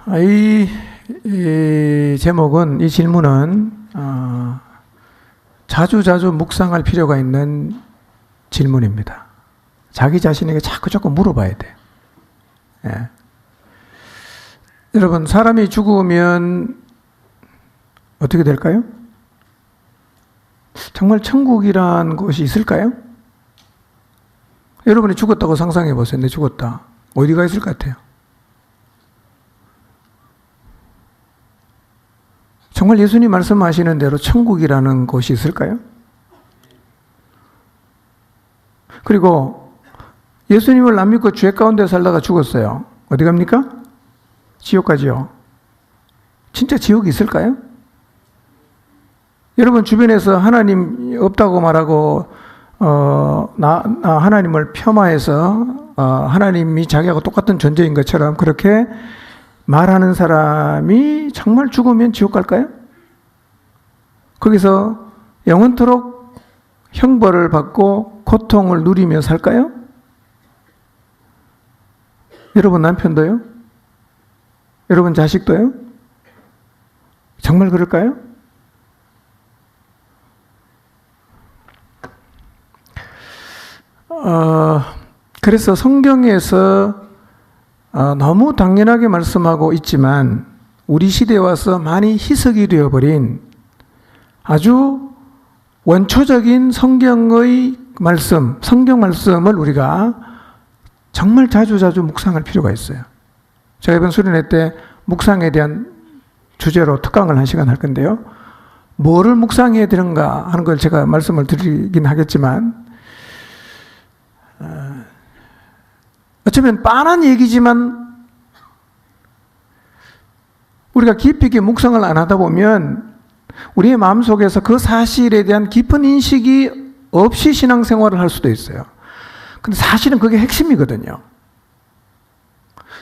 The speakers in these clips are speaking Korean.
이 제목은, 이 질문은 자주 묵상할 필요가 있는 질문입니다. 자기 자신에게 자꾸 물어봐야 돼. 예. 여러분, 사람이 죽으면 어떻게 될까요? 정말 천국이란 곳이 있을까요? 여러분이 죽었다고 상상해 보세요. 내 죽었다. 어디가 있을 것 같아요? 정말 예수님 말씀하시는 대로 천국이라는 곳이 있을까요? 그리고 예수님을 안 믿고 죄 가운데 살다가 죽었어요. 어디 갑니까? 지옥 가지요. 진짜 지옥이 있을까요? 여러분 주변에서 하나님 없다고 말하고 하나님을 폄하해서 하나님이 자기하고 똑같은 존재인 것처럼 그렇게 말하는 사람이 정말 죽으면 지옥 갈까요? 거기서 영원토록 형벌을 받고 고통을 누리며 살까요? 여러분 남편도요? 여러분 자식도요? 정말 그럴까요? 그래서 성경에서 너무 당연하게 말씀하고 있지만 우리 시대에 와서 많이 희석이 되어버린 아주 원초적인 성경의 말씀, 성경 말씀을 우리가 정말 자주 묵상할 필요가 있어요. 제가 이번 수련회 때 묵상에 대한 주제로 특강을 1시간 할 건데요. 뭐를 묵상해야 되는가 하는 걸 제가 말씀을 드리긴 하겠지만 어쩌면 빤한 얘기지만 우리가 깊이 있게 묵상을 안 하다 보면 우리의 마음속에서 그 사실에 대한 깊은 인식이 없이 신앙생활을 할 수도 있어요. 근데 사실은 그게 핵심이거든요.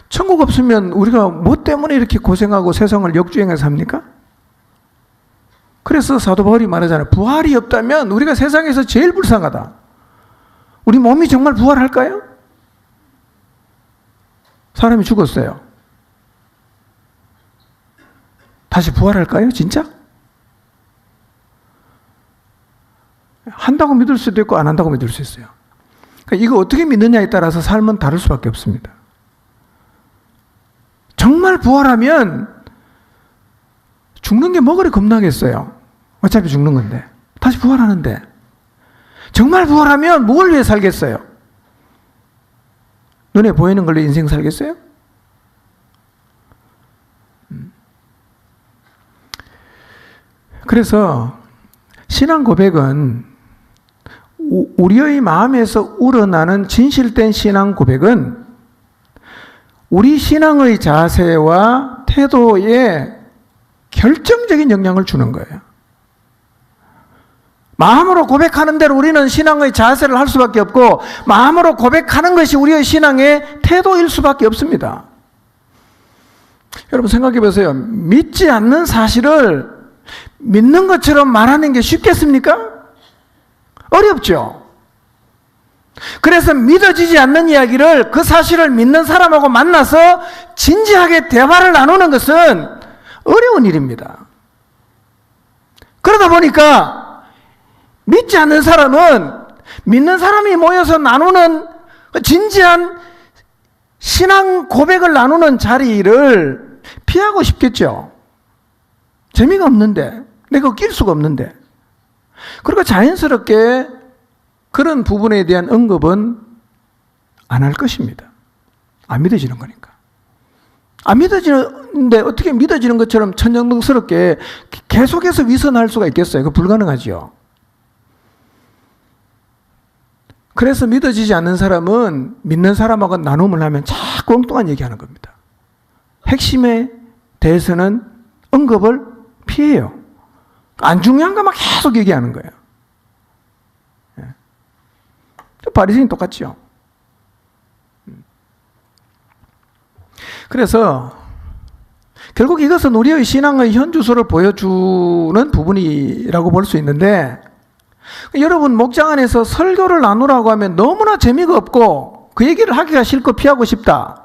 천국 없으면 우리가 뭐 때문에 이렇게 고생하고 세상을 역주행해서 삽니까? 그래서 사도 바울이 말하잖아요. 부활이 없다면 우리가 세상에서 제일 불쌍하다. 우리 몸이 정말 부활할까요? 사람이 죽었어요. 다시 부활할까요? 진짜? 한다고 믿을 수도 있고 안 한다고 믿을 수 있어요. 그러니까 이거 어떻게 믿느냐에 따라서 삶은 다를 수밖에 없습니다. 정말 부활하면 죽는 게 뭐 그리 겁나겠어요. 어차피 죽는 건데. 다시 부활하는데. 정말 부활하면 뭘 위해 살겠어요? 눈에 보이는 걸로 인생 살겠어요? 그래서 신앙 고백은 우리의 마음에서 우러나는 진실된 신앙 고백은 우리 신앙의 자세와 태도에 결정적인 영향을 주는 거예요. 마음으로 고백하는 대로 우리는 신앙의 자세를 할 수밖에 없고 마음으로 고백하는 것이 우리의 신앙의 태도일 수밖에 없습니다. 여러분 생각해 보세요. 믿지 않는 사실을 믿는 것처럼 말하는 게 쉽겠습니까? 어렵죠. 그래서 믿어지지 않는 이야기를 그 사실을 믿는 사람하고 만나서 진지하게 대화를 나누는 것은 어려운 일입니다. 그러다 보니까 믿지 않는 사람은 믿는 사람이 모여서 나누는 진지한 신앙 고백을 나누는 자리를 피하고 싶겠죠. 재미가 없는데, 내가 낄 수가 없는데. 그리고 자연스럽게 그런 부분에 대한 언급은 안 할 것입니다. 안 믿어지는 거니까. 안 믿어지는데 어떻게 믿어지는 것처럼 천연덕스럽게 계속해서 위선할 수가 있겠어요? 그거 불가능하죠. 그래서 믿어지지 않는 사람은 믿는 사람하고 나눔을 하면 자꾸 엉뚱한 얘기하는 겁니다. 핵심에 대해서는 언급을 피해요. 안 중요한 것만 계속 얘기하는 거예요. 바리새인 똑같죠. 그래서 결국 이것은 우리의 신앙의 현주소를 보여주는 부분이라고 볼 수 있는데 여러분 목장 안에서 설교를 나누라고 하면 너무나 재미가 없고 그 얘기를 하기가 싫고 피하고 싶다.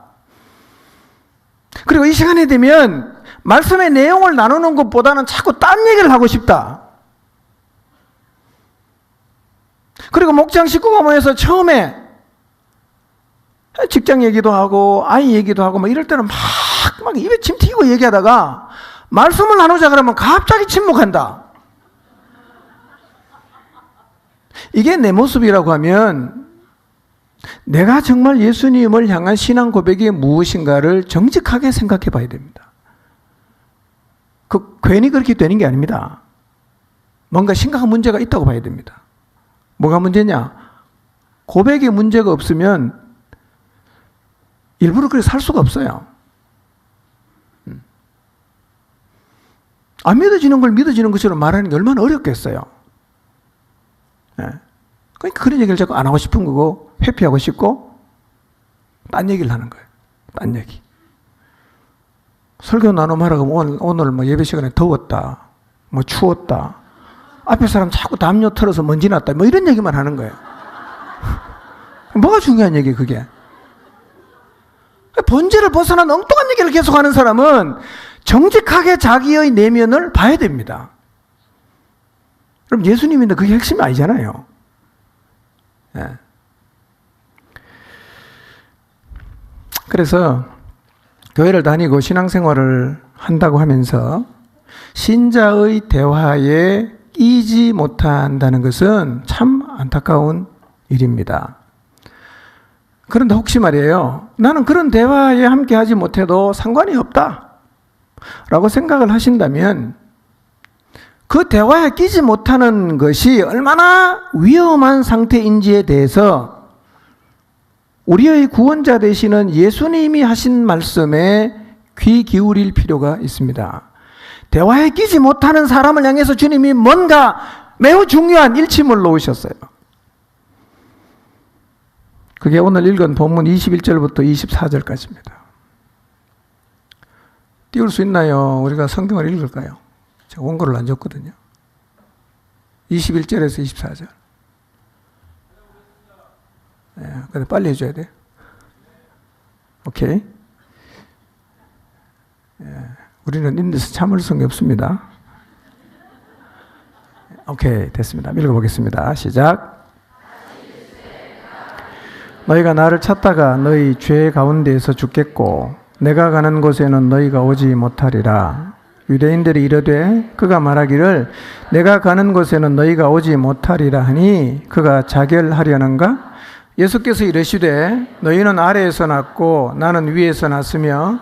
그리고 이 시간이 되면 말씀의 내용을 나누는 것보다는 자꾸 딴 얘기를 하고 싶다. 그리고 목장 식구가 모여서 처음에 직장 얘기도 하고 아이 얘기도 하고 뭐 이럴 때는 막 입에 침 튀기고 얘기하다가 말씀을 나누자 그러면 갑자기 침묵한다. 이게 내 모습이라고 하면 내가 정말 예수님을 향한 신앙 고백이 무엇인가를 정직하게 생각해 봐야 됩니다. 괜히 그렇게 되는 게 아닙니다. 뭔가 심각한 문제가 있다고 봐야 됩니다. 뭐가 문제냐? 고백에 문제가 없으면 일부러 그렇게 살 수가 없어요. 안 믿어지는 걸 믿어지는 것처럼 말하는 게 얼마나 어렵겠어요. 그러니까 그런 얘기를 자꾸 안 하고 싶은 거고 회피하고 싶고 딴 얘기를 하는 거예요. 딴 얘기. 설교 나눔하라고 오늘 뭐 예배 시간에 더웠다, 뭐 추웠다, 앞에 사람 자꾸 담요 털어서 먼지 났다, 뭐 이런 얘기만 하는 거예요. 뭐가 중요한 얘기 그게? 본질을 벗어난 엉뚱한 얘기를 계속하는 사람은 정직하게 자기의 내면을 봐야 됩니다. 그럼 예수님인데 그게 핵심이 아니잖아요. 네. 그래서 교회를 다니고 신앙생활을 한다고 하면서 신자의 대화에 끼지 못한다는 것은 참 안타까운 일입니다. 그런데 혹시 말이에요, 나는 그런 대화에 함께 하지 못해도 상관이 없다 라고 생각을 하신다면 그 대화에 끼지 못하는 것이 얼마나 위험한 상태인지에 대해서 우리의 구원자 되시는 예수님이 하신 말씀에 귀 기울일 필요가 있습니다. 대화에 끼지 못하는 사람을 향해서 주님이 뭔가 매우 중요한 일침을 놓으셨어요. 그게 오늘 읽은 본문 21절부터 24절까지입니다. 띄울 수 있나요? 우리가 성경을 읽을까요? 제가 원고를 안 줬거든요. 21절에서 24절. 네, 근데 빨리 해줘야 돼. 오케이. 네, 우리는 인데서 참을성이 없습니다. 오케이, 됐습니다. 읽어보겠습니다. 시작. 너희가 나를 찾다가 너희 죄 가운데에서 죽겠고 내가 가는 곳에는 너희가 오지 못하리라. 유대인들이 이르되 그가 말하기를 내가 가는 곳에는 너희가 오지 못하리라 하니 그가 자결하려는가? 예수께서 이르시되 너희는 아래에서 났고 나는 위에서 났으며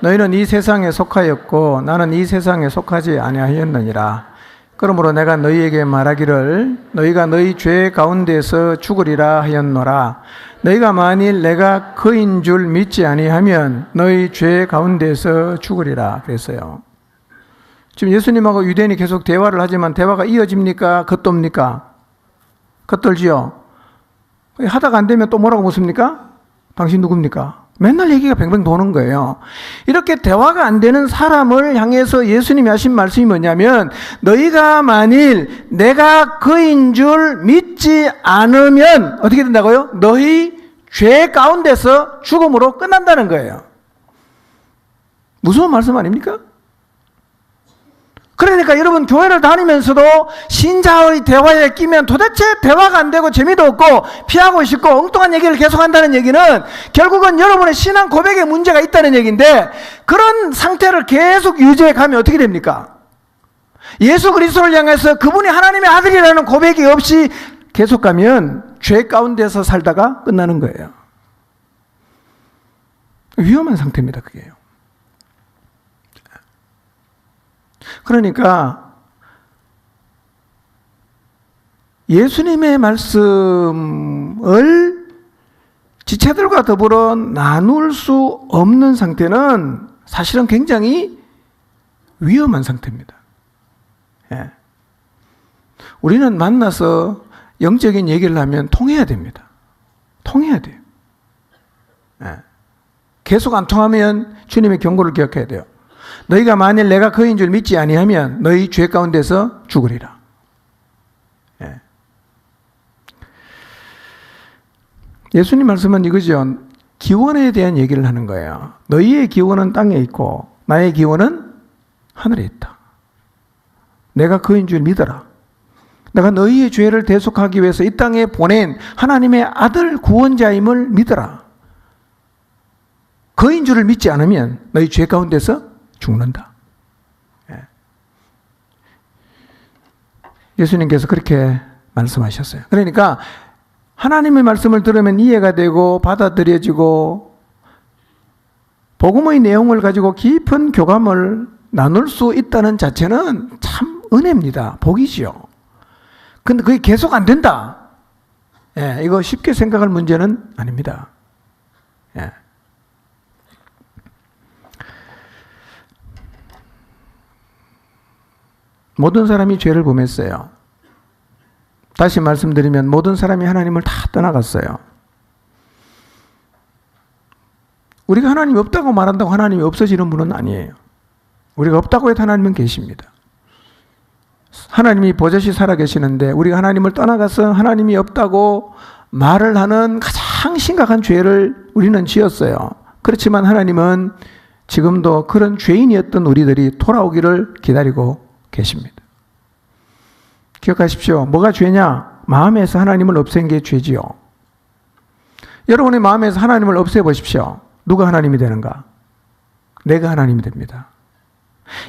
너희는 이 세상에 속하였고 나는 이 세상에 속하지 아니하였느니라. 그러므로 내가 너희에게 말하기를 너희가 너희 죄 가운데서 죽으리라 하였노라. 너희가 만일 내가 그인 줄 믿지 아니하면 너희 죄 가운데서 죽으리라 그랬어요. 지금 예수님하고 유대인이 계속 대화를 하지만 대화가 이어집니까? 겉돕니까? 겉돌지요. 하다가 안 되면 또 뭐라고 묻습니까? 당신 누굽니까? 맨날 얘기가 뱅뱅 도는 거예요. 이렇게 대화가 안 되는 사람을 향해서 예수님이 하신 말씀이 뭐냐면 너희가 만일 내가 그인 줄 믿지 않으면 어떻게 된다고요? 너희 죄 가운데서 죽음으로 끝난다는 거예요. 무서운 말씀 아닙니까? 그러니까 여러분 교회를 다니면서도 신자의 대화에 끼면 도대체 대화가 안 되고 재미도 없고 피하고 싶고 엉뚱한 얘기를 계속한다는 얘기는 결국은 여러분의 신앙 고백에 문제가 있다는 얘기인데 그런 상태를 계속 유지해 가면 어떻게 됩니까? 예수 그리스도를 향해서 그분이 하나님의 아들이라는 고백이 없이 계속 가면 죄 가운데서 살다가 끝나는 거예요. 위험한 상태입니다, 그게요. 그러니까 예수님의 말씀을 지체들과 더불어 나눌 수 없는 상태는 사실은 굉장히 위험한 상태입니다. 예. 우리는 만나서 영적인 얘기를 하면 통해야 됩니다. 통해야 돼요. 예. 계속 안 통하면 주님의 경고를 기억해야 돼요. 너희가 만일 내가 그인 줄 믿지 아니하면 너희 죄 가운데서 죽으리라. 예수님 말씀은 이거죠. 기원에 대한 얘기를 하는 거예요. 너희의 기원은 땅에 있고 나의 기원은 하늘에 있다. 내가 그인 줄 믿어라. 내가 너희의 죄를 대속하기 위해서 이 땅에 보낸 하나님의 아들 구원자임을 믿어라. 그인 줄을 믿지 않으면 너희 죄 가운데서 죽는다. 예수님께서 그렇게 말씀하셨어요. 그러니까 하나님의 말씀을 들으면 이해가 되고 받아들여지고 복음의 내용을 가지고 깊은 교감을 나눌 수 있다는 자체는 참 은혜입니다. 복이지요. 근데 그게 계속 안 된다. 이거 쉽게 생각할 문제는 아닙니다. 모든 사람이 죄를 범했어요. 다시 말씀드리면 모든 사람이 하나님을 다 떠나갔어요. 우리가 하나님이 없다고 말한다고 하나님이 없어지는 분은 아니에요. 우리가 없다고 해도 하나님은 계십니다. 하나님이 버젓이 살아계시는데 우리가 하나님을 떠나가서 하나님이 없다고 말을 하는 가장 심각한 죄를 우리는 지었어요. 그렇지만 하나님은 지금도 그런 죄인이었던 우리들이 돌아오기를 기다리고 계십니다. 기억하십시오. 뭐가 죄냐? 마음에서 하나님을 없앤 게 죄지요. 여러분의 마음에서 하나님을 없애보십시오. 누가 하나님이 되는가? 내가 하나님이 됩니다.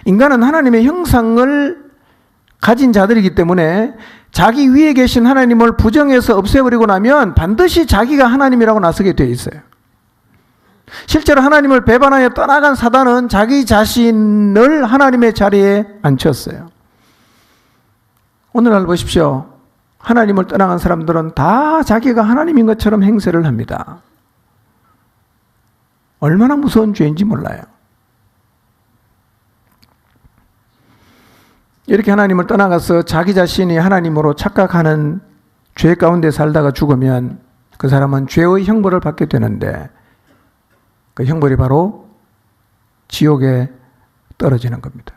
인간은 하나님의 형상을 가진 자들이기 때문에 자기 위에 계신 하나님을 부정해서 없애버리고 나면 반드시 자기가 하나님이라고 나서게 되어 있어요. 실제로 하나님을 배반하여 떠나간 사단은 자기 자신을 하나님의 자리에 앉혔어요. 오늘날 보십시오. 하나님을 떠나간 사람들은 다 자기가 하나님인 것처럼 행세를 합니다. 얼마나 무서운 죄인지 몰라요. 이렇게 하나님을 떠나가서 자기 자신이 하나님으로 착각하는 죄 가운데 살다가 죽으면 그 사람은 죄의 형벌을 받게 되는데 그 형벌이 바로 지옥에 떨어지는 겁니다.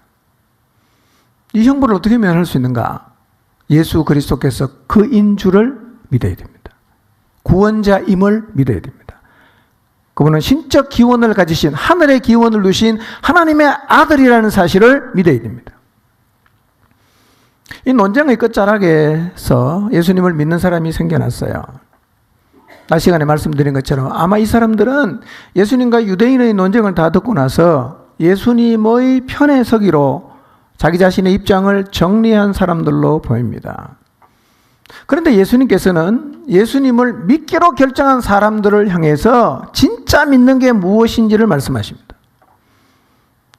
이 형벌을 어떻게 면할 수 있는가? 예수 그리스도께서 그인 줄을 믿어야 됩니다. 구원자임을 믿어야 됩니다. 그분은 신적 기원을 가지신 하늘의 기원을 누신 하나님의 아들이라는 사실을 믿어야 됩니다. 이 논쟁의 끝자락에서 예수님을 믿는 사람이 생겨났어요. 낮 시간에 말씀드린 것처럼 아마 이 사람들은 예수님과 유대인의 논쟁을 다 듣고 나서 예수님의 편에 서기로 자기 자신의 입장을 정리한 사람들로 보입니다. 그런데 예수님께서는 예수님을 믿기로 결정한 사람들을 향해서 진짜 믿는 게 무엇인지를 말씀하십니다.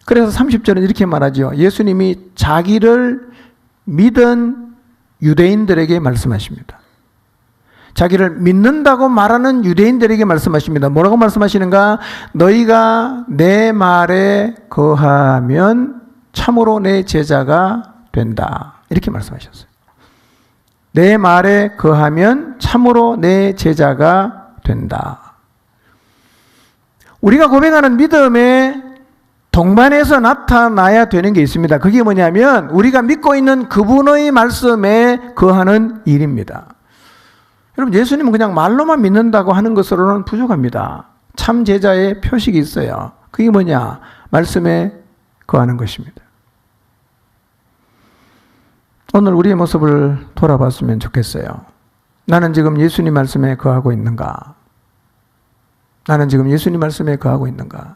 그래서 30절은 이렇게 말하죠. 예수님이 자기를 믿은 유대인들에게 말씀하십니다. 자기를 믿는다고 말하는 유대인들에게 말씀하십니다. 뭐라고 말씀하시는가? 너희가 내 말에 거하면 참으로 내 제자가 된다. 이렇게 말씀하셨어요. 내 말에 거하면 참으로 내 제자가 된다. 우리가 고백하는 믿음의 동반해서 나타나야 되는 게 있습니다. 그게 뭐냐면 우리가 믿고 있는 그분의 말씀에 거하는 일입니다. 여러분, 예수님은 그냥 말로만 믿는다고 하는 것으로는 부족합니다. 참 제자의 표식이 있어요. 그게 뭐냐? 말씀에 거하는 것입니다. 오늘 우리의 모습을 돌아봤으면 좋겠어요. 나는 지금 예수님 말씀에 거하고 있는가? 나는 지금 예수님 말씀에 거하고 있는가?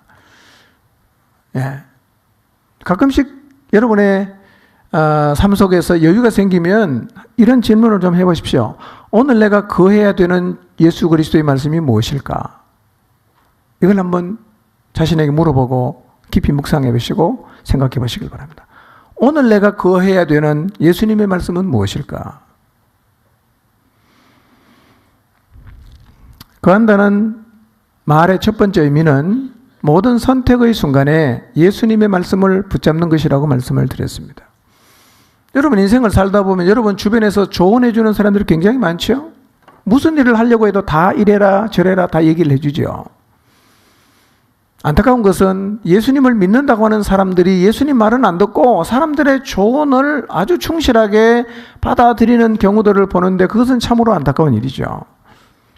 가끔씩 여러분의 삶 속에서 여유가 생기면 이런 질문을 좀 해보십시오. 오늘 내가 거해야 되는 예수 그리스도의 말씀이 무엇일까? 이걸 한번 자신에게 물어보고 깊이 묵상해 보시고 생각해 보시길 바랍니다. 오늘 내가 거해야 되는 예수님의 말씀은 무엇일까? 거한다는 말의 첫 번째 의미는 모든 선택의 순간에 예수님의 말씀을 붙잡는 것이라고 말씀을 드렸습니다. 여러분 인생을 살다 보면 여러분 주변에서 조언해 주는 사람들이 굉장히 많죠? 무슨 일을 하려고 해도 다 이래라 저래라 다 얘기를 해주죠. 안타까운 것은 예수님을 믿는다고 하는 사람들이 예수님 말은 안 듣고 사람들의 조언을 아주 충실하게 받아들이는 경우들을 보는데 그것은 참으로 안타까운 일이죠.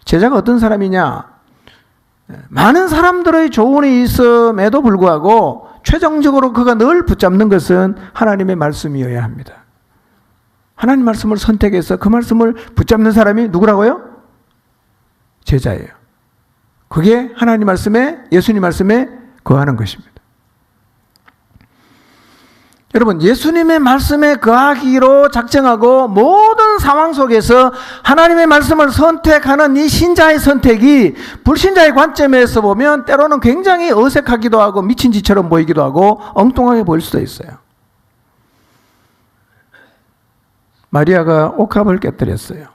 제자가 어떤 사람이냐? 많은 사람들의 조언이 있음에도 불구하고 최종적으로 그가 늘 붙잡는 것은 하나님의 말씀이어야 합니다. 하나님 말씀을 선택해서 그 말씀을 붙잡는 사람이 누구라고요? 제자예요. 그게 하나님 말씀에, 예수님 말씀에 거하는 것입니다. 여러분, 예수님의 말씀에 거하기로 작정하고 모든 상황 속에서 하나님의 말씀을 선택하는 이 신자의 선택이 불신자의 관점에서 보면 때로는 굉장히 어색하기도 하고 미친 짓처럼 보이기도 하고 엉뚱하게 보일 수도 있어요. 마리아가 옥합을 깨뜨렸어요.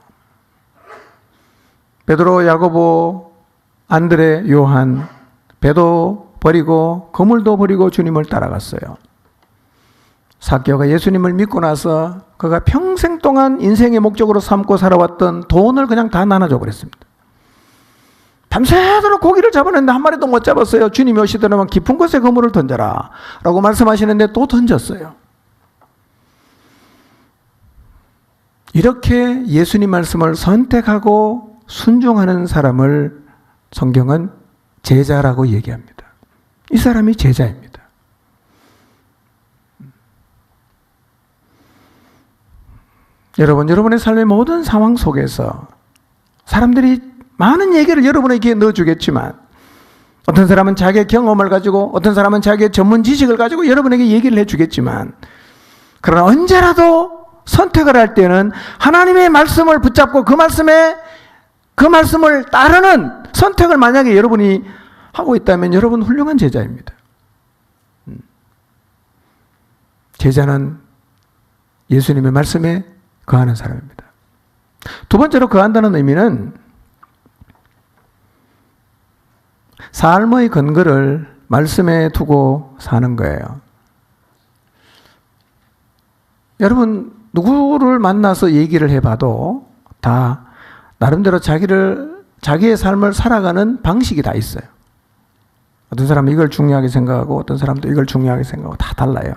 베드로, 야고보, 안드레, 요한, 배도 버리고 그물도 버리고 주님을 따라갔어요. 삭개오가 예수님을 믿고 나서 그가 평생 동안 인생의 목적으로 삼고 살아왔던 돈을 그냥 다 나눠줘 버렸습니다. 밤새도록 고기를 잡았는데 한 마리도 못 잡았어요. 주님이 오시더라면 깊은 곳에 그물을 던져라 라고 말씀하시는데 또 던졌어요. 이렇게 예수님 말씀을 선택하고 순종하는 사람을 성경은 제자라고 얘기합니다. 이 사람이 제자입니다. 여러분, 여러분의 삶의 모든 상황 속에서 사람들이 많은 얘기를 여러분에게 넣어주겠지만 어떤 사람은 자기의 경험을 가지고 어떤 사람은 자기의 전문 지식을 가지고 여러분에게 얘기를 해주겠지만 그러나 언제라도 선택을 할 때는 하나님의 말씀을 붙잡고 그 말씀을 따르는 선택을 만약에 여러분이 하고 있다면 여러분 훌륭한 제자입니다. 제자는 예수님의 말씀에 거하는 사람입니다. 두 번째로 거한다는 의미는 삶의 근거를 말씀에 두고 사는 거예요. 여러분, 누구를 만나서 얘기를 해봐도 다 나름대로 자기의 삶을 살아가는 방식이 다 있어요. 어떤 사람은 이걸 중요하게 생각하고 어떤 사람도 이걸 중요하게 생각하고 다 달라요.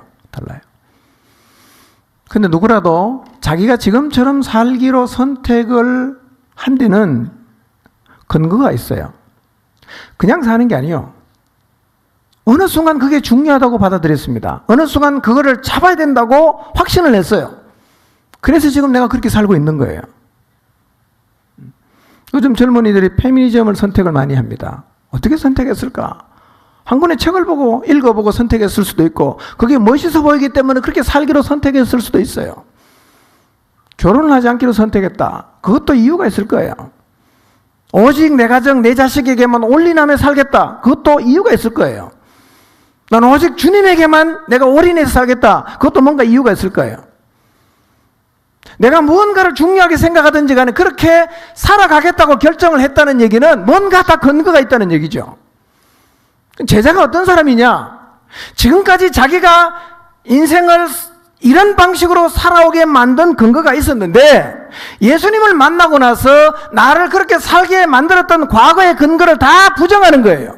근데 누구라도 자기가 지금처럼 살기로 선택을 한 데는 근거가 있어요. 그냥 사는 게 아니에요. 어느 순간 그게 중요하다고 받아들였습니다. 어느 순간 그거를 잡아야 된다고 확신을 했어요. 그래서 지금 내가 그렇게 살고 있는 거예요. 요즘 젊은이들이 페미니즘을 선택을 많이 합니다. 어떻게 선택했을까? 한 권의 책을 보고 읽어보고 선택했을 수도 있고 그게 멋있어 보이기 때문에 그렇게 살기로 선택했을 수도 있어요. 결혼을 하지 않기로 선택했다. 그것도 이유가 있을 거예요. 오직 내 가정, 내 자식에게만 올인하며 살겠다. 그것도 이유가 있을 거예요. 난 오직 주님에게만 내가 올인해서 살겠다. 그것도 뭔가 이유가 있을 거예요. 내가 무언가를 중요하게 생각하든지 간에 그렇게 살아가겠다고 결정을 했다는 얘기는 뭔가 다 근거가 있다는 얘기죠. 제자가 어떤 사람이냐? 지금까지 자기가 인생을 이런 방식으로 살아오게 만든 근거가 있었는데 예수님을 만나고 나서 나를 그렇게 살게 만들었던 과거의 근거를 다 부정하는 거예요.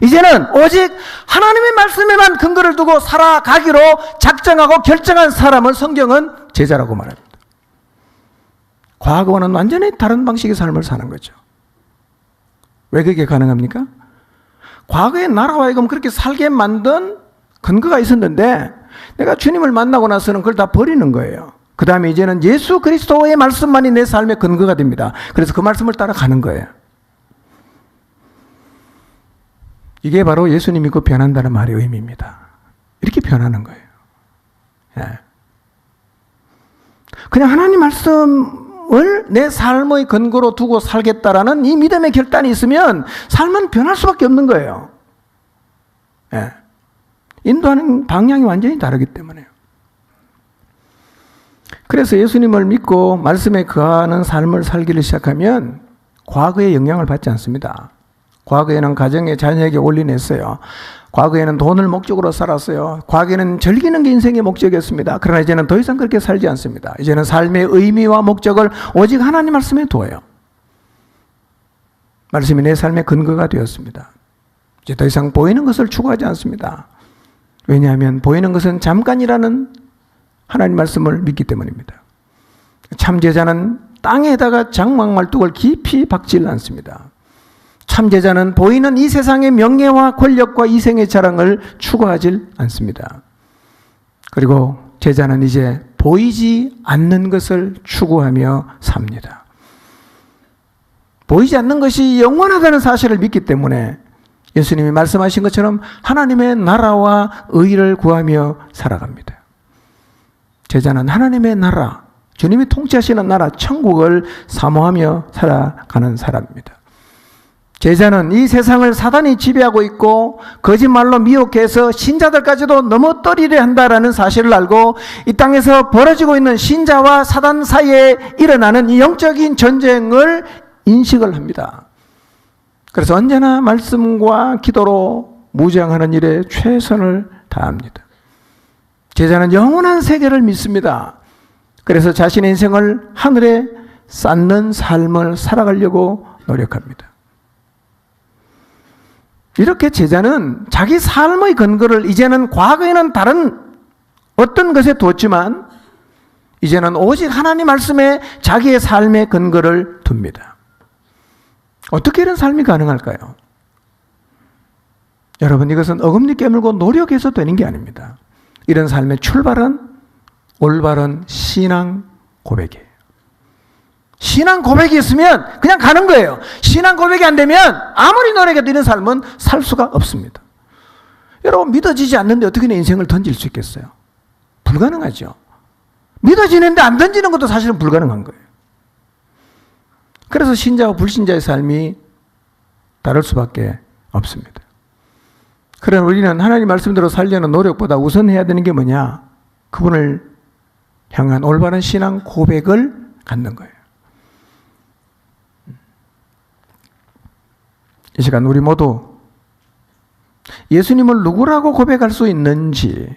이제는 오직 하나님의 말씀에만 근거를 두고 살아가기로 작정하고 결정한 사람을 성경은 제자라고 말합니다. 과거와는 완전히 다른 방식의 삶을 사는 거죠. 왜 그게 가능합니까? 과거에 나라와 하여금 그렇게 살게 만든 근거가 있었는데 내가 주님을 만나고 나서는 그걸 다 버리는 거예요. 그 다음에 이제는 예수 그리스도의 말씀만이 내 삶의 근거가 됩니다. 그래서 그 말씀을 따라가는 거예요. 이게 바로 예수님 믿고 변한다는 말의 의미입니다. 이렇게 변하는 거예요. 예. 그냥 하나님 말씀을 내 삶의 근거로 두고 살겠다라는 이 믿음의 결단이 있으면 삶은 변할 수밖에 없는 거예요. 예. 인도하는 방향이 완전히 다르기 때문에요. 그래서 예수님을 믿고 말씀에 거하는 삶을 살기를 시작하면 과거에 영향을 받지 않습니다. 과거에는 가정에 자녀에게 올인했어요. 과거에는 돈을 목적으로 살았어요. 과거에는 즐기는 게 인생의 목적이었습니다. 그러나 이제는 더 이상 그렇게 살지 않습니다. 이제는 삶의 의미와 목적을 오직 하나님 말씀에 두어요. 말씀이 내 삶의 근거가 되었습니다. 이제 더 이상 보이는 것을 추구하지 않습니다. 왜냐하면 보이는 것은 잠깐이라는 하나님 말씀을 믿기 때문입니다. 참 제자는 땅에다가 장막말뚝을 깊이 박질 않습니다. 참제자는 보이는 이 세상의 명예와 권력과 이생의 자랑을 추구하지 않습니다. 그리고 제자는 이제 보이지 않는 것을 추구하며 삽니다. 보이지 않는 것이 영원하다는 사실을 믿기 때문에 예수님이 말씀하신 것처럼 하나님의 나라와 의를 구하며 살아갑니다. 제자는 하나님의 나라, 주님이 통치하시는 나라, 천국을 사모하며 살아가는 사람입니다. 제자는 이 세상을 사단이 지배하고 있고 거짓말로 미혹해서 신자들까지도 넘어뜨리려 한다라는 사실을 알고 이 땅에서 벌어지고 있는 신자와 사단 사이에 일어나는 이 영적인 전쟁을 인식을 합니다. 그래서 언제나 말씀과 기도로 무장하는 일에 최선을 다합니다. 제자는 영원한 세계를 믿습니다. 그래서 자신의 인생을 하늘에 쌓는 삶을 살아가려고 노력합니다. 이렇게 제자는 자기 삶의 근거를 이제는 과거에는 다른 어떤 것에 뒀지만 이제는 오직 하나님 말씀에 자기의 삶의 근거를 둡니다. 어떻게 이런 삶이 가능할까요? 여러분, 이것은 어금니 깨물고 노력해서 되는 게 아닙니다. 이런 삶의 출발은 올바른 신앙 고백이에요. 신앙 고백이 있으면 그냥 가는 거예요. 신앙 고백이 안 되면 아무리 노력해도 이런 삶은 살 수가 없습니다. 여러분, 믿어지지 않는데 어떻게 내 인생을 던질 수 있겠어요? 불가능하죠. 믿어지는데 안 던지는 것도 사실은 불가능한 거예요. 그래서 신자와 불신자의 삶이 다를 수밖에 없습니다. 그러나 우리는 하나님 말씀대로 살려는 노력보다 우선해야 되는 게 뭐냐? 그분을 향한 올바른 신앙 고백을 갖는 거예요. 이 시간 우리 모두 예수님을 누구라고 고백할 수 있는지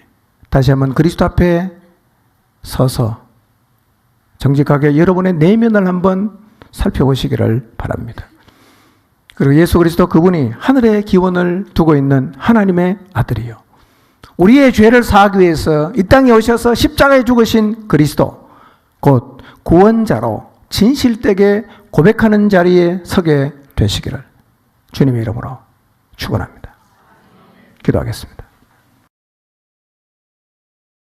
다시 한번 그리스도 앞에 서서 정직하게 여러분의 내면을 한번 살펴보시기를 바랍니다. 그리고 예수 그리스도 그분이 하늘의 기원을 두고 있는 하나님의 아들이요, 우리의 죄를 사하기 위해서 이 땅에 오셔서 십자가에 죽으신 그리스도, 곧 구원자로 진실되게 고백하는 자리에 서게 되시기를 주님의 이름으로 축원합니다. 기도하겠습니다.